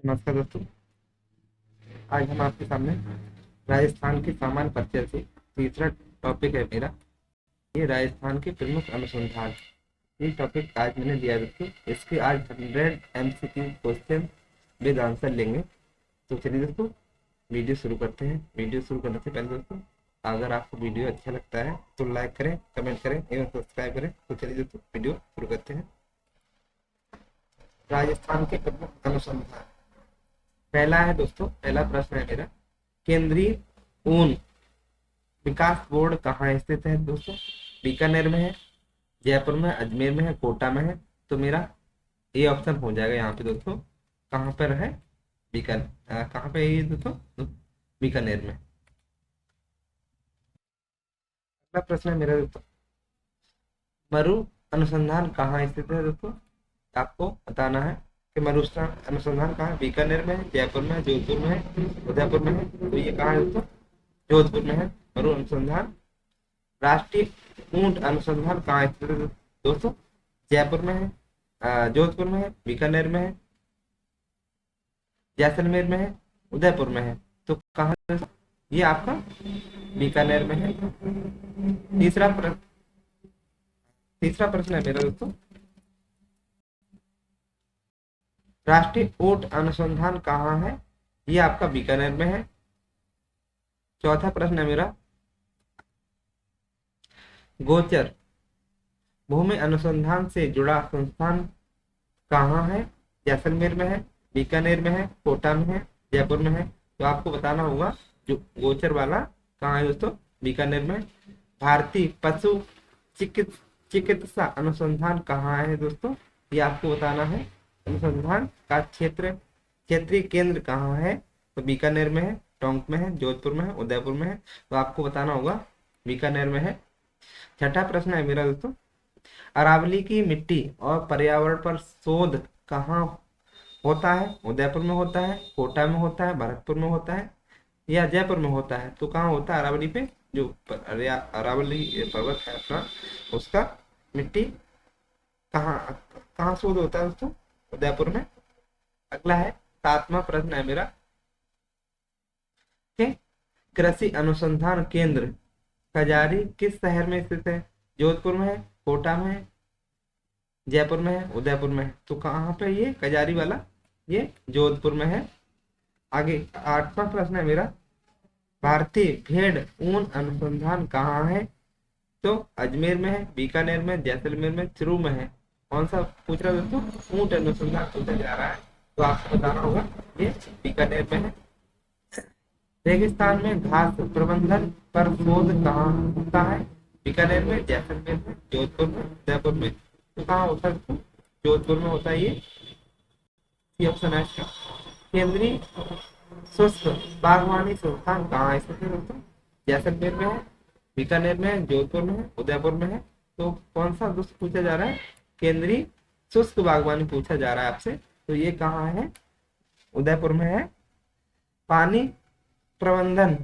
नमस्कार दोस्तों। आज हम आपके सामने राजस्थान के सामान्य परिचय से तीसरा टॉपिक है मेरा। ये राजस्थान के प्रमुख अनुसंधान। ये टॉपिक आज मैंने दिया है दोस्तों। इसके आज 100 MCQ क्वेश्चन विद आंसर लेंगे। तो चलिए दोस्तों वीडियो शुरू करते हैं। वीडियो शुरू करने से पहले दोस्तों अगर आपको वीडियो अच्छा लगता है तो लाइक करें, कमेंट करें एवं सब्सक्राइब करें। तो चलिए दोस्तों वीडियो शुरू करते हैं। राजस्थान के प्रमुख अनुसंधान। पहला है दोस्तों, पहला प्रश्न है मेरा, केंद्रीय ऊन विकास बोर्ड कहाँ स्थित है दोस्तों? बीकानेर में है, जयपुर में, अजमेर में है, कोटा में है। तो मेरा ए ऑप्शन हो जाएगा यहाँ पे दोस्तों। कहाँ पर है? कहाँ पे है ये दोस्तों? बीकानेर में। अगला प्रश्न है मेरा दोस्तों, मरु अनुसंधान कहाँ स्थित है दोस्तों? आपको बताना है कि मरु अनुसंधान कहाँ है? बीकानेर में है, जयपुर में है, जोधपुर में है, उदयपुर में है। तो ये कहाँ है दोस्तों? जोधपुर में है मरु अनुसंधान। राष्ट्रीय ऊंट अनुसंधान कहाँ स्थित है दोस्तों? जयपुर में है, जोधपुर में है, बीकानेर में है, जैसलमेर में है, उदयपुर में है। तो कहाँ है? ये आपका बीकानेर में है। तीसरा प्रश्न, तीसरा प्रश्न है मेरा दोस्तों, राष्ट्रीय ऊंट अनुसंधान कहाँ है? ये आपका बीकानेर में है। चौथा प्रश्न है मेरा, गोचर भूमि अनुसंधान से जुड़ा संस्थान कहाँ है? जैसलमेर में है, बीकानेर में है, कोटा में है, जयपुर में है। तो आपको बताना होगा जो गोचर वाला कहाँ है दोस्तों? बीकानेर में। भारतीय पशु चिकित्सा अनुसंधान कहाँ है दोस्तों? ये आपको बताना है। अनुसंधान का क्षेत्रीय केंद्र कहाँ है? तो बीकानेर में है, टोंक में है, जोधपुर में है, उदयपुर में है। तो आपको बताना होगा बीकानेर में है। छठा प्रश्न है मेरा दोस्तों, अरावली की मिट्टी और पर्यावरण पर शोध कहाँ होता है? उदयपुर में होता है, कोटा में होता है, भरतपुर में होता है या जयपुर में होता है? तो कहाँ होता है? अरावली पे जो अरावली पर्वत है अपना, उसका मिट्टी कहाँ कहाँ शोध होता है दोस्तों? उदयपुर में। अगला है, सातवां प्रश्न है मेरा कि कृषि अनुसंधान केंद्र खजारी किस शहर में स्थित है? जोधपुर में है, कोटा में है, जयपुर में है, उदयपुर में है। तो कहाँ पे ये कजारी वाला? ये जोधपुर में है। आगे आठवां प्रश्न है मेरा, भारतीय भेड़ ऊन अनुसंधान कहाँ है? तो अजमेर में है, बीकानेर में, जैसलमेर में, चूरू में है। कौन सा पूछ रहा है दोस्तों? ऊंट अनुसंधान पूछा जा रहा है। तो आपको बताना होगा ये बीकानेर में है। रेगिस्तान में घास प्रबंधन पर शोध कहाँ होता है? बीकानेर में, जैसलमेर में, जोधपुर में, उदयपुर में। तो कहाँ होता है? जोधपुर में होता है ये ऑप्शन है इसका। केंद्रीय शुष्क बागवानी संस्थान कहाँ स्थित है दोस्तों? जैसलमेर में है, बीकानेर में है, जोधपुर में है, उदयपुर में है। तो कौन सा दोस्त पूछा जा रहा है? केंद्रीय शुष्क बागवानी पूछा जा रहा है आपसे। तो ये कहाँ है? उदयपुर में है। पानी प्रबंधन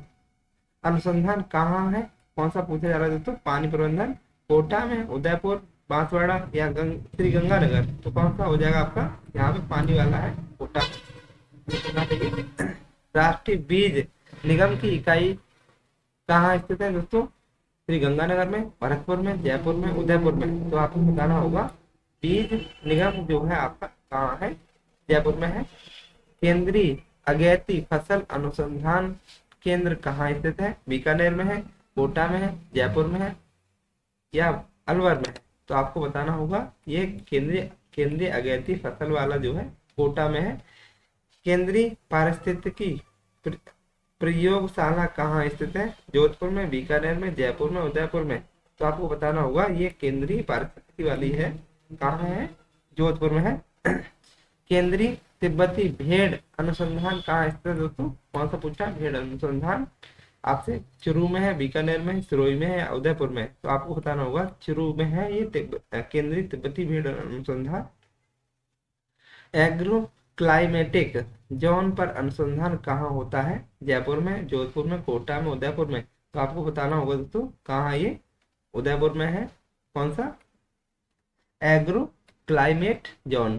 अनुसंधान कहाँ है? कौन सा पूछा जा रहा है दोस्तों? पानी प्रबंधन कोटा में, उदयपुर, बांसवाड़ा या श्री गंगानगर। तो कौन सा हो जाएगा आपका? यहाँ पे पानी वाला है, कोटा। राष्ट्रीय बीज निगम की इकाई कहाँ स्थित है दोस्तों? श्री गंगानगर में, भरतपुर में, जयपुर में, उदयपुर में। तो आपको बताना होगा बीज निगम जो है आपका कहाँ है? जयपुर में है। केंद्रीय अगेती फसल अनुसंधान केंद्र कहाँ स्थित है? बीकानेर में है, कोटा में है, जयपुर में है या अलवर में है? तो आपको बताना होगा ये केंद्रीय केंद्रीय अगेती फसल वाला जो है कोटा में है। केंद्रीय पारिस्थितिकी प्रयोगशाला कहाँ स्थित है? जोधपुर में, बीकानेर में, जयपुर में, उदयपुर में। तो आपको बताना होगा ये केंद्रीय पारिस्थितिकी वाली है, कहाँ है? जोधपुर में है। केंद्रीय तिब्बती भेड़ अनुसंधान कहाँ स्थित है दोस्तों? कौन सा पूछा? भेड़ अनुसंधान आपसे। चूरू में है, बीकानेर में है, सिरोही में है या उदयपुर में? तो आपको बताना होगा चूरू में है ये केंद्रीय तिब्बती भेड़ अनुसंधान। एग्रो क्लाइमेटिक जोन पर अनुसंधान कहाँ होता है? जयपुर में, जोधपुर में, कोटा में, उदयपुर में। तो आपको बताना होगा दोस्तों कहाँ है ये? उदयपुर में है। कौन सा? Agro climate zone.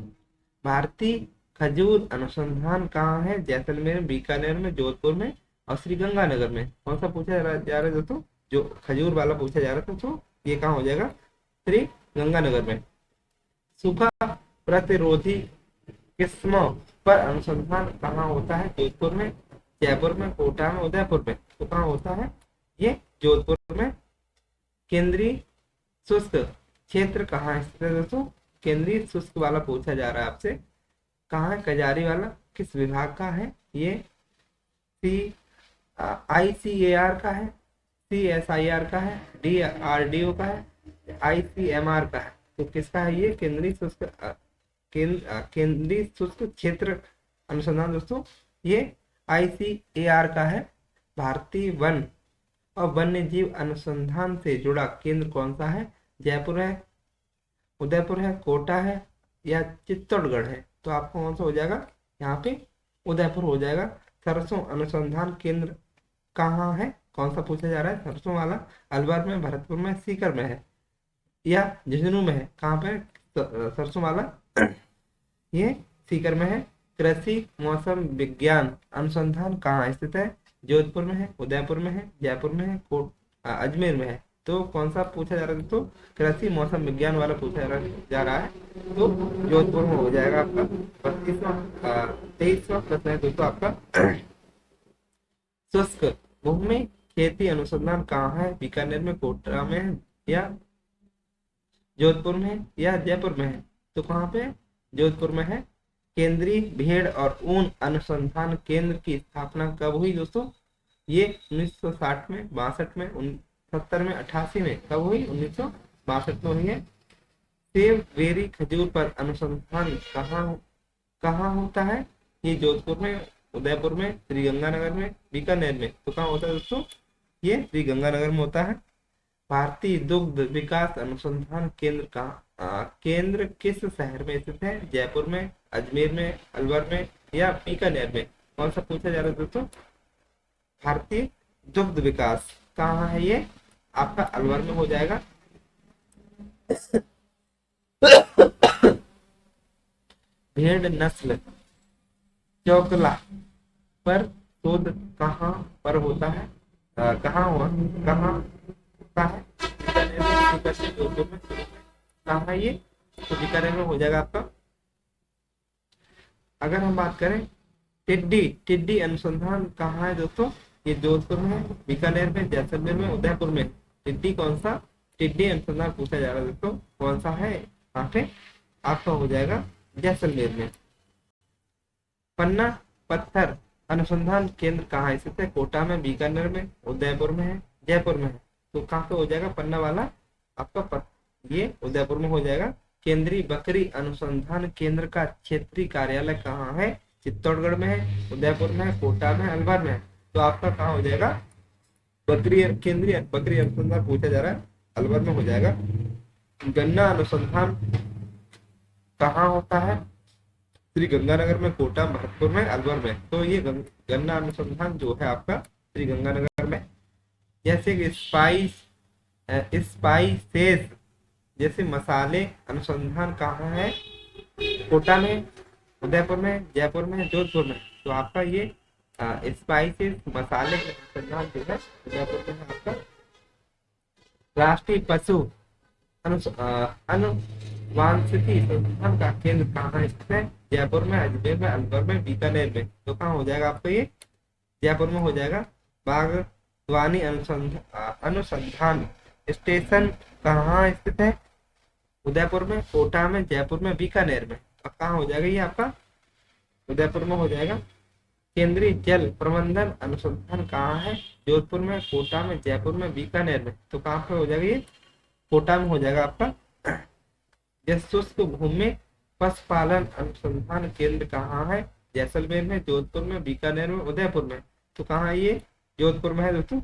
भारतीय खजूर अनुसंधान कहाँ है? जैसलमेर, बीकानेर में, जोधपुर में और श्रीगंगानगर में। कौन सा पूछा जा रहा है दोस्तों? जो खजूर वाला पूछा जा रहा था, तो ये कहाँ हो जाएगा? श्री गंगानगर में। सूखा प्रतिरोधी किस्मों पर अनुसंधान कहाँ होता है? जोधपुर में, जयपुर में, कोटा में, उदयपुर में। तो कहाँ होता है ये? जोधपुर में। केंद्रीय शुष्क क्षेत्र कहाँ स्थित है दोस्तों? केंद्रीय शुष्क वाला पूछा जा रहा है आपसे। कहाँ है? कजारी वाला किस विभाग का है? ये सी ICAR का है, CSIR का है, DRDO का है, ICMR का है। तो किसका है ये? केंद्रीय शुष्क केंद्रीय शुष्क क्षेत्र अनुसंधान दोस्तों ये ICAR का है। भारतीय वन और वन्य जीव अनुसंधान से जुड़ा केंद्र कौन सा है? जयपुर है, उदयपुर है, कोटा है या चित्तौड़गढ़ है? तो आपको कौन सा हो जाएगा यहाँ पे? उदयपुर हो जाएगा। सरसों अनुसंधान केंद्र कहाँ है? कौन सा पूछा जा रहा है? सरसों वाला। अलवर में, भरतपुर में, सीकर में है या झुंझुनू में है? कहाँ पे सरसों वाला? ये सीकर में है। कृषि मौसम विज्ञान अनुसंधान कहाँ स्थित है? जोधपुर में है, उदयपुर में है, जयपुर में है, अजमेर में है। तो कौन सा पूछा जा रहा है? तो कृषि मौसम विज्ञान वाला पूछा जा रहा है। तो जोधपुर में हो जाएगा आपका 23वां प्रश्न है दोस्तों आपका। शुष्क भूमि खेती अनुसंधान कहाँ है? बीकानेर में, कोटा में है या जोधपुर में है या जयपुर में है? तो कहाँ पे? जोधपुर में है। केंद्रीय भेड़ और ऊन अनुसंधान केंद्र की स्थापना कब हुई दोस्तों? ये 1960 में, 62 में, 70 में, 88 में। कब हुई? 1962 में हुई है। सेब, बेरी, खजूर पर अनुसंधान कहाँ होता है? ये जोधपुर में, उदयपुर में, श्रीगंगानगर में, बीकानेर में। तो कहाँ होता है दोस्तों? ये श्रीगंगानगर में होता है। भारतीय दुग्ध विकास अनुसंधान केंद्र केंद्र किस शहर में स्थित है? जयपुर में, अजमेर में, अलवर में या बीकानेर में? कौन सा पूछा जा रहा है दोस्तों? भारतीय दुग्ध विकास कहाँ है? ये आपका अलवर में हो जाएगा। भेड़ नस्ल चौकला पर शोध कहाँ पर होता है? कहाँ होता है? कहाँ है ये? तो बीकानेर में हो जाएगा आपका। अगर हम बात करें टिड्डी अनुसंधान कहाँ है दोस्तों? ये जोधपुर में, बीकानेर में, जैसलमेर में, उदयपुर में। कौन सा टिड्डी अनुसंधान पूछा जा रहा है दोस्तों? कौन सा है यहाँ पे? आपका हो जाएगा जैसलमेर में। पन्ना पत्थर अनुसंधान केंद्र कहाँ स्थित है? कोटा में, बीकानेर में, उदयपुर में है, जयपुर में है। तो कहाँ पे हो जाएगा पन्ना वाला आपका? ये उदयपुर में हो जाएगा। केंद्रीय बकरी अनुसंधान केंद्र का क्षेत्रीय कार्यालय कहाँ है? चित्तौड़गढ़ में है, उदयपुर में है, कोटा में, अलवर में है। तो आपका कहाँ हो जाएगा? केंद्रीय बकरी अनुसंधान पूछा जा रहा है, अलवर में हो जाएगा। गन्ना अनुसंधान कहाँ होता है? श्री गंगानगर में, कोटा, भरतपुर में, अलवर में। तो ये गन्ना अनुसंधान जो है आपका श्री गंगानगर में। जैसे कि स्पाइसेस जैसे मसाले अनुसंधान कहाँ है? कोटा में, उदयपुर में, जयपुर में, जोधपुर में। तो आपका ये स्पाइसेस मसाले के अनुसंधान जो है उदयपुर में है आपका। राष्ट्रीय पशु अनुवांशिकी संस्थान का केंद्र कहाँ स्थित है? जयपुर में, अजमेर में, अलवर में, बीकानेर में। तो कहाँ हो जाएगा आपका? ये जयपुर में हो जाएगा। बागवानी अनुसंधान स्टेशन कहाँ स्थित है? उदयपुर में, कोटा में, जयपुर में, बीकानेर में। अब कहाँ हो जाएगा ये आपका? उदयपुर में हो जाएगा। केंद्रीय जल प्रबंधन अनुसंधान कहाँ है? जोधपुर में, कोटा में, जयपुर में, बीकानेर में। तो कहाँ पे हो जाएगा ये? कोटा में हो जाएगा आपका। शुष्क भूमि पशुपालन अनुसंधान केंद्र कहाँ है? जैसलमेर में, जोधपुर में, बीकानेर में, उदयपुर में। तो कहाँ है ये? जोधपुर में है दोस्तों।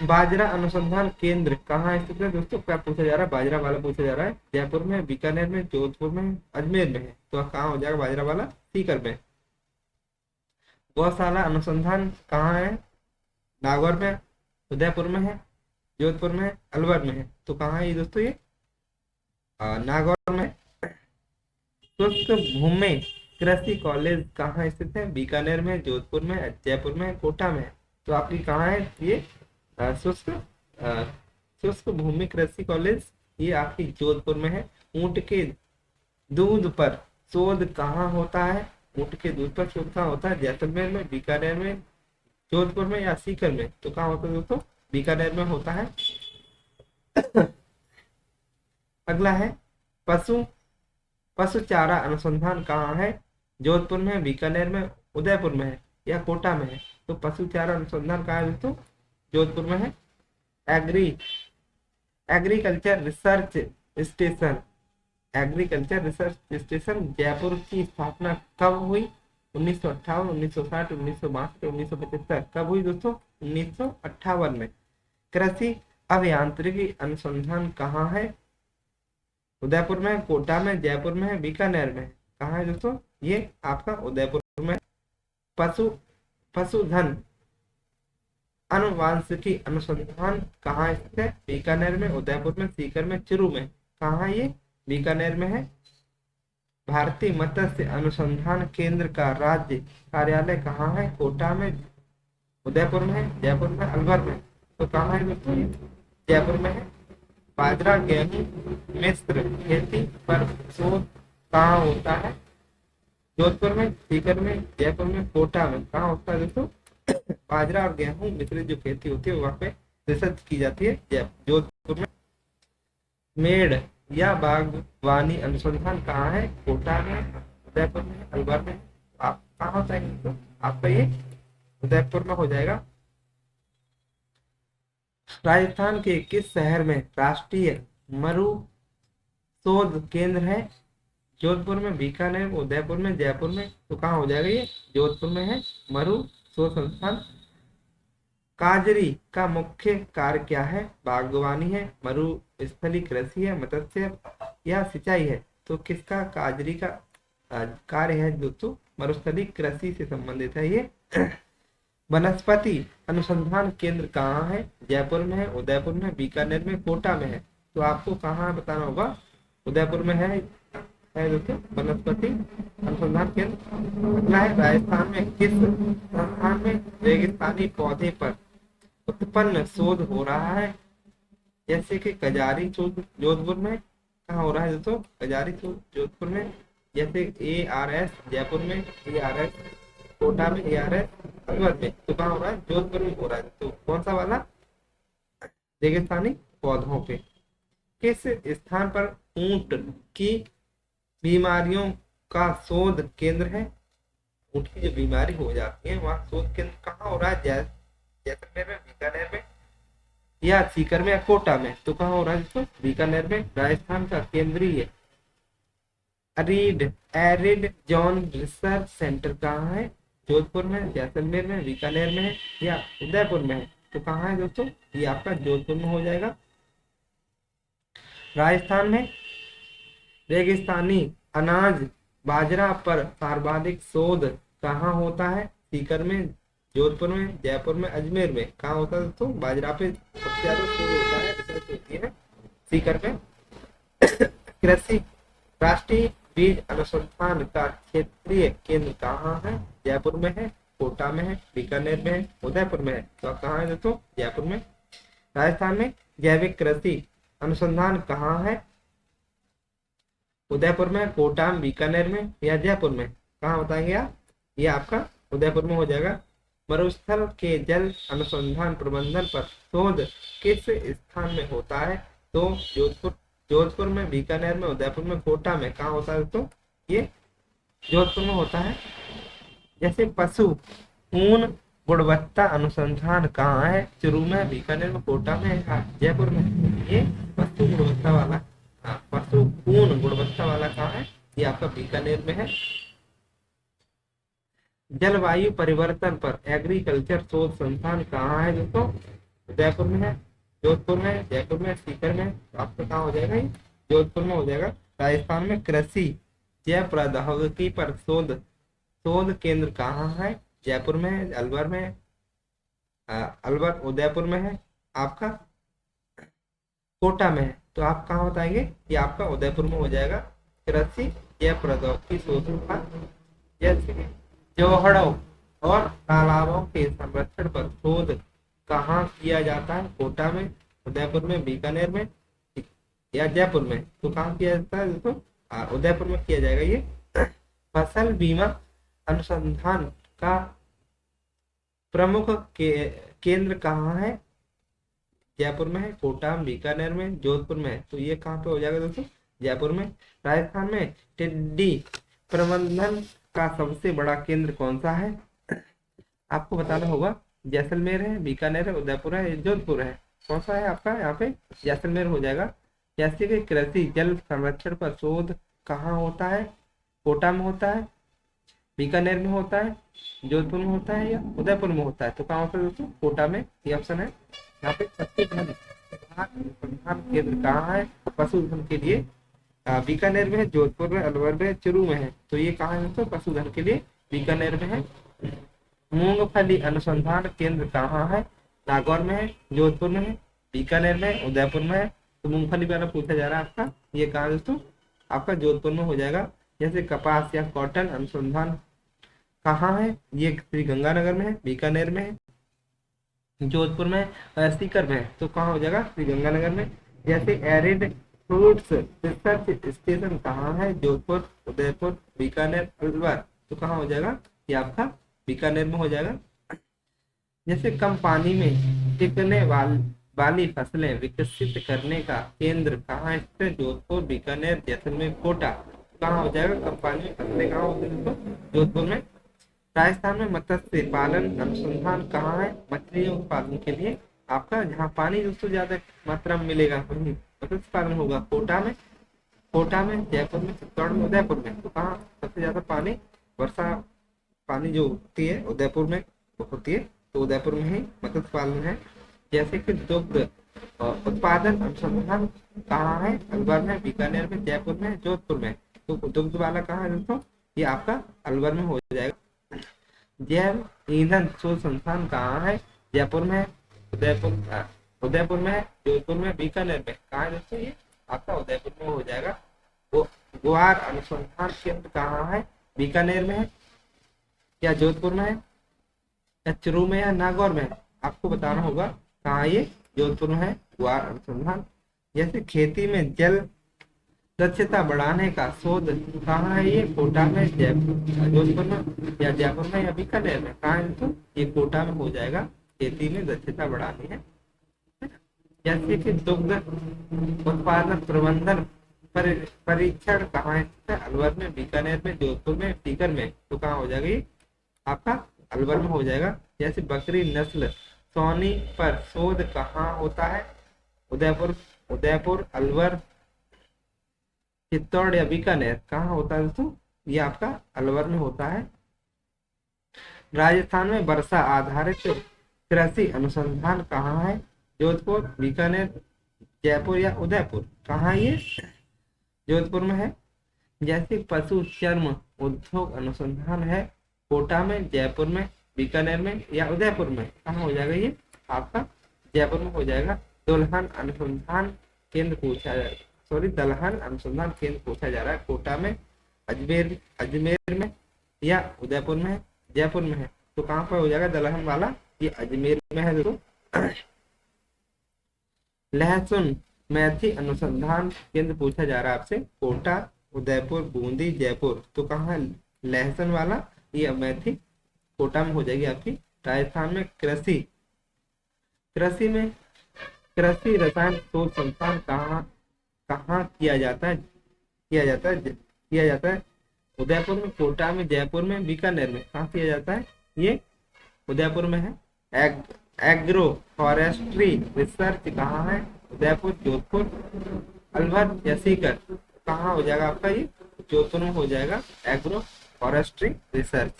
बाजरा अनुसंधान केंद्र कहाँ स्थित है दोस्तों? क्या पूछा जा रहा है? बाजरा वाला पूछा जा रहा है। जयपुर में, बीकानेर में, जोधपुर में, अजमेर में है। तो कहाँ हो जाएगा बाजरा वाला? सीकर में। गौशाला अनुसंधान कहाँ है? नागौर में, उदयपुर में है, जोधपुर में, अलवर में है। तो कहाँ है ये दोस्तों? ये नागौर में। शुष्क भूमि कृषि कॉलेज कहाँ स्थित है? बीकानेर में, जोधपुर में, जयपुर में, कोटा में है। तो आपकी कहाँ है ये शुष्क शुष्क भूमि कृषि कॉलेज? ये आपकी जोधपुर में है। ऊंट के दूध पर शोध कहाँ होता है? ऊंट के दूध पर शोध कहाँ होता है? जैसलमेर में, बीकानेर में, जोधपुर में या सीकर में? तो कहाँ होता है दोस्तों? बीकानेर में होता है। अगला है पशु पशु चारा अनुसंधान कहाँ है? जोधपुर में, बीकानेर में, उदयपुर में है या कोटा में है? तो पशु चारा अनुसंधान कहाँ है दोस्तों? जोधपुर में है। Agri agriculture research station agriculture research station Jaipur की स्थापना कब हुई? 1958, 1960, 1962, 1975? कब हुई दोस्तों? 1958 में। कृषि अभियांत्रिकी अनुसंधान कहाँ है? उदयपुर में, कोटा में, जयपुर में है, बीकानेर में है? कहाँ है दोस्तों? ये आपका उदयपुर में। पशु पशुधन अनुवांशिकी अनुसंधान कहाँ स्थित है? बीकानेर में, उदयपुर में, सीकर में, चूरू में? कहाँ है ये? बीकानेर में है। भारतीय मत्स्य अनुसंधान केंद्र का राज्य कार्यालय कहाँ है? कोटा में, उदयपुर में है, जयपुर में, अलवर में? तो कहाँ है दोस्तों? ये जयपुर में है। बाजरा, गेहूं, मिश्र खेती पर शोध कहाँ होता है? जोधपुर में, सीकर में, जयपुर में, कोटा में? कहाँ होता है दोस्तों? बाजरा और गेहूं मिश्रित जो खेती होती है वहाँ पे रिसर्च की जाती है जोधपुर में। मेड़ या बागवानी अनुसंधान कहाँ है? कोटा में, उदयपुर में, अलवर में? आप कहाँ होता है दोस्तों? आपका ये उदयपुर में हो जाएगा। राजस्थान के किस शहर में राष्ट्रीय मरु शोध केंद्र है? जोधपुर में, बीकानेर में, उदयपुर में, जयपुर में? तो कहाँ हो जाएगा ये? जोधपुर में है मरु शोध संस्थान। काजरी का मुख्य कार्य क्या है? बागवानी है, मरुस्थलीय कृषि है, मत्स्य या सिंचाई है? तो किसका काजरी का कार्य है दोस्तों? मरुस्थलीय कृषि से संबंधित है ये। वनस्पति अनुसंधान केंद्र कहाँ है? जयपुर में है, उदयपुर में, बीकानेर में, कोटा में है? तो आपको कहाँ बताना होगा? उदयपुर में है दोस्तों वनस्पति अनुसंधान केंद्र। अगला है राजस्थान में किस संस्थान में रेगिस्तानी पौधे पर उत्पन्न शोध हो रहा है? जैसे कि कजारी जोधपुर में? कहाँ हो रहा है दोस्तों? कजारी जोधपुर में। जैसे ARS जयपुर में, ARS कोटा में, ARS अलवर में? तो कहाँ हो रहा है? जोधपुर में हो रहा है। तो कौन सा वाला? रेगिस्तानी पौधों पे। किस स्थान पर ऊंट की बीमारियों का शोध केंद्र है? ऊंट की जो बीमारी हो जाती है वहाँ शोध केंद्र कहाँ हो रहा है? जैसलमेर में, बीकानेर में या सीकर में या कोटा में? तो कहाँ हो रहा है दोस्तों? बीकानेर में। राजस्थान का केंद्रीय एरिड जोन रिसर्च सेंटर कहाँ है? जोधपुर में, जैसलमेर में, बीकानेर में है या उदयपुर में है? तो कहाँ है दोस्तों? ये आपका जोधपुर में हो जाएगा। राजस्थान में रेगिस्तानी अनाज बाजरा पर सर्वाधिक शोध कहाँ होता है? सीकर में, जोधपुर में, जयपुर में, अजमेर में? कहाँ होता है दोस्तों? बाजरा पे सबसे ज्यादा शोध होता है, रिसर्च होती है सीकर में। कृषि राष्ट्रीय बीज अनुसंधान का क्षेत्रीय केंद्र कहाँ है? जयपुर में है, कोटा में है, बीकानेर में है, उदयपुर में है? तो कहाँ है दोस्तों? जयपुर में। राजस्थान में जैविक कृषि अनुसंधान कहाँ है? उदयपुर में, कोटा में, बीकानेर में या जयपुर में? कहाँ बताएंगे आप? ये आपका उदयपुर में हो जाएगा। मरुस्थल के जल अनुसंधान प्रबंधन पर शोध किस स्थान में होता है? तो जोधपुर में, बीकानेर में, उदयपुर में, कोटा में? कहाँ होता है तो? ये जोधपुर में होता है। जैसे पशु ऊन गुणवत्ता अनुसंधान कहाँ है? चूरू में, बीकानेर में, कोटा में, जयपुर में? ये पशु गुणवत्ता वाला पशु ऊन गुणवत्ता वाला कहाँ है? ये आपका बीकानेर में है। जलवायु परिवर्तन पर एग्रीकल्चर शोध संस्थान कहाँ है दोस्तों? उदयपुर में है, जोधपुर में, जयपुर में, सीकर में? आपका कहाँ हो जाएगा? ये जोधपुर में हो जाएगा। राजस्थान में कृषि जैव प्रौद्योगिकी पर शोध केंद्र कहाँ है? जयपुर में, अलवर में, अलवर उदयपुर में है, आपका कोटा में है? तो आप कहाँ बताएंगे? ये आपका उदयपुर में हो जाएगा। कृषि या प्रौद्योगिकी शोधों का, जैसे कि जोहड़ों और तालाबों के संरक्षण पर शोध कहाँ किया जाता है? कोटा में, उदयपुर में, बीकानेर में या जयपुर में? तो कहाँ किया जाता है? देखो उदयपुर में किया जाएगा ये। फसल बीमा अनुसंधान का प्रमुख केंद्र कहाँ है? जयपुर में है, कोटा में, बीकानेर में, जोधपुर में है। तो ये कहाँ पे हो जाएगा दोस्तों? जयपुर में। राजस्थान में टिड्डी प्रबंधन का सबसे बड़ा केंद्र कौन सा है? आपको बताना होगा। जैसलमेर है, बीकानेर है, उदयपुर है, जोधपुर है। कौन सा है आपका यहाँ पे? जैसलमेर हो जाएगा। जैसे कि कृषि जल संरक्षण पर शोध कहाँ होता है? कोटा में होता है, बीकानेर में होता है, जोधपुर में होता है या उदयपुर में होता है? तो कहाँ होता है दोस्तों? कोटा में। ये ऑप्शन है। यहाँ पे पशुधन अनुसंधान केंद्र कहाँ है पशुधन के लिए? बीकानेर में है, जोधपुर में, अलवर में, चूरू में है। तो ये कहाँ है दोस्तों? पशुधन के लिए बीकानेर में है। मूंगफली अनुसंधान केंद्र कहाँ है? नागौर में है, जोधपुर में है, बीकानेर में, उदयपुर में है। तो मूंगफली वाला पूछा जा रहा है आपका, ये कहाँ है दोस्तों? आपका जोधपुर में हो जाएगा। जैसे कपास या कॉटन अनुसंधान कहाँ है? ये श्री गंगानगर में है, बीकानेर में है, जोधपुर में, सीकर में है। तो कहाँ हो जाएगा? श्री गंगानगर में। जैसे एरिड फ्रूट्स रिसर्च स्टेशन कहाँ है? जोधपुर, उदयपुर, बीकानेर, अलवर। तो कहाँ हो जाएगा? ये आपका बीकानेर में हो जाएगा। जैसे कम पानी में टिकने वाली फसलें विकसित करने का केंद्र कहाँ है? जोधपुर, बीकानेर, जैसलमेर, कोटा। कहाँ हो जाएगा? कम पानी में फसलें कहाँ होती है? जोधपुर में। राजस्थान में मत्स्य पालन अनुसंधान कहाँ है? मछलियों के पालन के लिए आपका, जहाँ पानी दोस्तों ज्यादा मात्रा में मिलेगा वहीं मत्स्य पालन होगा। कोटा में, जयपुर में, चित्तौड़ में, उदयपुर में। तो कहाँ सबसे ज्यादा पानी, वर्षा पानी जो होती है उदयपुर में होती है। तो उदयपुर में ही मत्स्य पालन है। जैसे कि दुग्ध उत्पादन अनुसंधान कहाँ है? अलवर में, बीकानेर में, जयपुर में, जोधपुर में। तो दुग्ध वाला कहाँ है दोस्तों? ये आपका अलवर में हो जाएगा। जैव ईंधन शोध संस्थान कहाँ है? जयपुर में है, उदयपुर में है, जोधपुर में, बीकानेर में। कहाँ है दोस्तों? ये आपका उदयपुर में हो जाएगा। गुआर अनुसंधान केंद्र कहाँ है? बीकानेर में है या जोधपुर में है या चूरू में या नागौर में है? आपको बताना होगा कहाँ ये। जोधपुर में है गुआर अनुसंधान। जैसे खेती में जल दक्षता बढ़ाने का शोध कहाँ है? ये कोटा में, जयपुर, जोधपुर में या जयपुर में या बीकानेर में? कहाँ है तो? ये कोटा में हो जाएगा। खेती में दक्षता बढ़ानी है। जैसे कि दुग्ध उत्पादन प्रबंधन परीक्षण कहाँ है? अलवर में, बीकानेर में, जोधपुर में, सीकर में। तो कहाँ हो जाएगा? ये आपका अलवर में हो जाएगा। जैसे बकरी नस्ल सोनी पर शोध कहाँ होता है? उदयपुर, अलवर, चित्तौड़ या बीकानेर। कहाँ होता है दोस्तों? ये आपका अलवर में होता है। राजस्थान में वर्षा आधारित कृषि अनुसंधान कहाँ है? जोधपुर, बीकानेर, जयपुर या उदयपुर। कहाँ ये? जोधपुर में है। जैसे पशु चर्म उद्योग अनुसंधान है कोटा में, जयपुर में, बीकानेर में या उदयपुर में। कहाँ हो जाएगा? ये आपका जयपुर में हो जाएगा। दलहन अनुसंधान केंद्र पूछा दलहन अनुसंधान केंद्र पूछा जा रहा है। कोटा में, अजमेर में या उदयपुर में है, जयपुर में है। तो कहाँ पर हो जाएगा दलहन वाला? ये अजमेर में है दोस्तों। लहसुन मेथी अनुसंधान केंद्र पूछा जा रहा है आपसे। कोटा, उदयपुर, बूंदी, जयपुर। तो कहाँ है लहसुन वाला? ये मेथी कोटा में हो जाएगी आपकी। राजस्थान में कृषि रसायन शोध संस्थान कहाँ किया जाता है? उदयपुर में, कोटा में, जयपुर में, बीकानेर में। कहाँ किया जाता है? ये उदयपुर में है। एग्रो फॉरेस्ट्री रिसर्च कहाँ है? उदयपुर, जोधपुर, अलवर या सीकर। कहाँ हो जाएगा आपका? ये जोधपुर में हो जाएगा एग्रो फॉरेस्ट्री रिसर्च।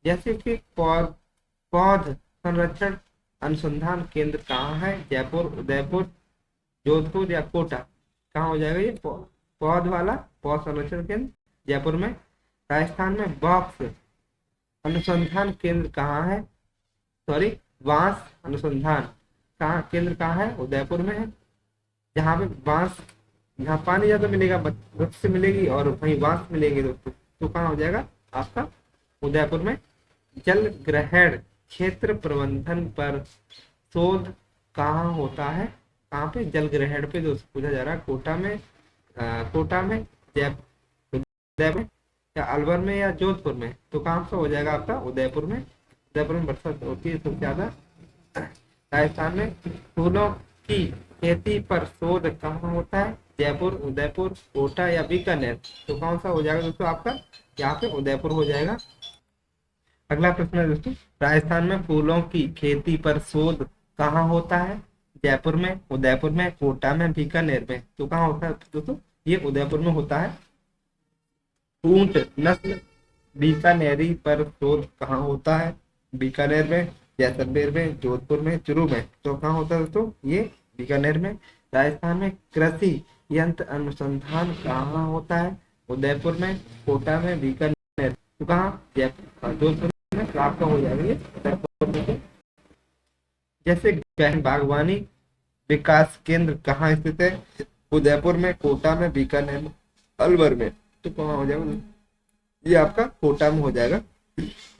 जैसे कि पौध संरक्षण अनुसंधान केंद्र कहाँ है? जयपुर, उदयपुर, जोधपुर या कोटा। कहाँ हो जाएगा? ये पौध वाला पौध संरक्षण केंद्र जयपुर में। राजस्थान में बॉक्स अनुसंधान केंद्र कहाँ है? बांस अनुसंधान केंद्र कहाँ है? उदयपुर में है। जहाँ पे यहाँ पानी ज्यादा मिलेगा, वृक्ष मिलेगी और वहीं बांस मिलेगी दोस्तों, तो कहाँ हो जाएगा आपका उदयपुर में। जल ग्रहण क्षेत्र प्रबंधन पर शोध कहाँ होता है, कहाँ पे, जल ग्रहण पे दोस्तों पूछा जा रहा है। कोटा में, उदयपुर में, या अलवर में, या जोधपुर में, तो कहाँ पे हो जाएगा आपका उदयपुर में। उदयपुर में बरसात होती है सबसे ज्यादा। राजस्थान में फूलों की खेती पर शोध कहाँ होता है, जयपुर, उदयपुर, कोटा या बीकानेर, तो कौन सा हो जाएगा दोस्तों आपका यहाँ पे उदयपुर हो जाएगा। अगला प्रश्न है दोस्तों, राजस्थान में फूलों की खेती पर शोध कहाँ होता है, जयपुर में, उदयपुर में, कोटा में, बीकानेर में, तो कहाँ होता है दोस्तों, ये उदयपुर में होता है। ऊंट नस्ल बीकानेरी पर शोध कहाँ होता है, बीकानेर में, जैसलमेर में, जोधपुर में, चूरू में, तो कहाँ होता है दोस्तों, ये बीकानेर में। राजस्थान में कृषि यंत्र अनुसंधान कहाँ होता है, उदयपुर में, कोटा में, बीकानेर, तो कहाँ, जयपुर, जोधपुर में, तो आपका हो जाएगा ये उदयपुर में। जैसे गहन बागवानी विकास केंद्र कहाँ स्थित है, उदयपुर में, कोटा में, बीकानेर में, अलवर में, तो कहाँ हो जाएगा, ये आपका कोटा में हो जाएगा।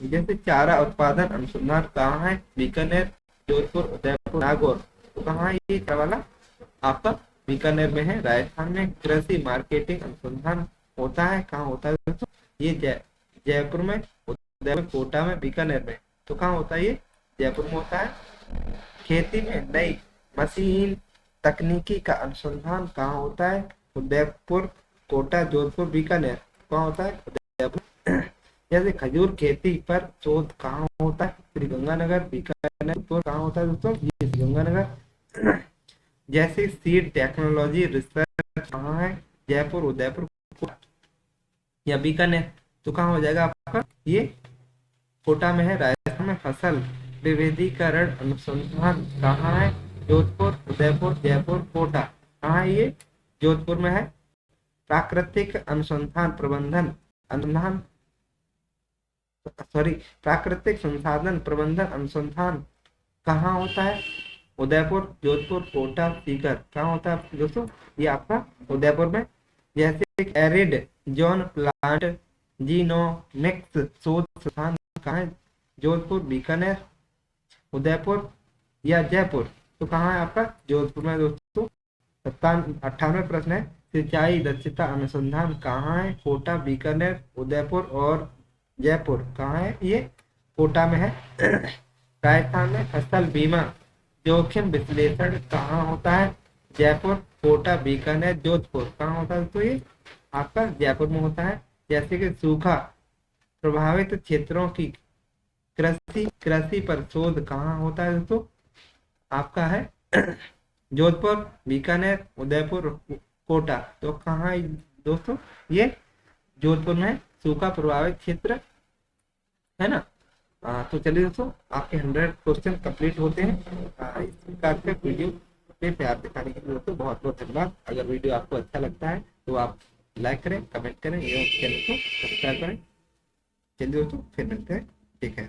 जैसे चारा उत्पादन अनुसंधान कहाँ है, बीकानेर, जोधपुर, उदयपुर, नागौर, तो कहाँ है ये चारा वाला आपका बीकानेर में है। राजस्थान में कृषि मार्केटिंग अनुसंधान होता है, कहाँ होता है दोस्तों, ये जयपुर में, उदयपुर, कोटा में, बीकानेर में, तो कहाँ होता है ये जयपुर में होता है। खेती में नई मशीन तकनीकी का अनुसंधान कहाँ होता है, उदयपुर, कोटा, जोधपुर, बीकानेर, कहाँ होता है उदयपुर। जैसे खजूर खेती पर शोध कहाँ होता है, श्रीगंगानगर, बीकानेर, कहाँ होता है दोस्तों, ये श्रीगंगानगर। जैसे सीड टेक्नोलॉजी रिसर्च कहाँ है, जयपुर, उदयपुर या बीकानेर, तो कहाँ हो जाएगा आपका ये कोटा में है। राजस्थान में फसल विविधीकरण अनुसंधान कहाँ है, जोधपुर, उदयपुर, जयपुर, कोटा, कहाँ है ये जोधपुर में है। प्राकृतिक अनुसंधान प्रबंधन अनुसंधान सॉरी प्राकृतिक संसाधन प्रबंधन अनुसंधान कहाँ होता है, उदयपुर, जोधपुर, कोटा, सीकर, कहाँ होता है दोस्तों, ये आपका उदयपुर में। जैसे एरिड जोन प्लांट जीनोमिक्स शोध संस्थान कहाँ है, जोधपुर, बीकानेर, उदयपुर या जयपुर, तो कहाँ है आपका जोधपुर में दोस्तों। 98 प्रश्न है, सिंचाई दक्षता अनुसंधान कहाँ है, कोटा, बीकानेर, उदयपुर और जयपुर, कहाँ है ये कोटा में है। राजस्थान में फसल बीमा जोखिम विश्लेषण कहाँ होता है, जयपुर, कोटा, बीकानेर, जोधपुर, कहाँ होता है दोस्तों, ये आपका जयपुर में होता है। जैसे कि सूखा प्रभावित क्षेत्रों की कृषि पर शोध कहाँ होता है दोस्तों, आपका है जोधपुर, बीकानेर, उदयपुर, कोटा, तो कहाँ है दोस्तों, ये जोधपुर में सूखा प्रभावित क्षेत्र है ना। तो चलिए दोस्तों, आपके 100 क्वेश्चन कंप्लीट होते हैं। इस प्रकार के वीडियो पे प्यार दिखाने के लिए दोस्तों बहुत बहुत धन्यवाद। अगर वीडियो आपको अच्छा लगता है तो आप लाइक करें, कमेंट करें एवं चैनल को सब्सक्राइब करें। चलिए दोस्तों, फिर मिलते हैं, ठीक है।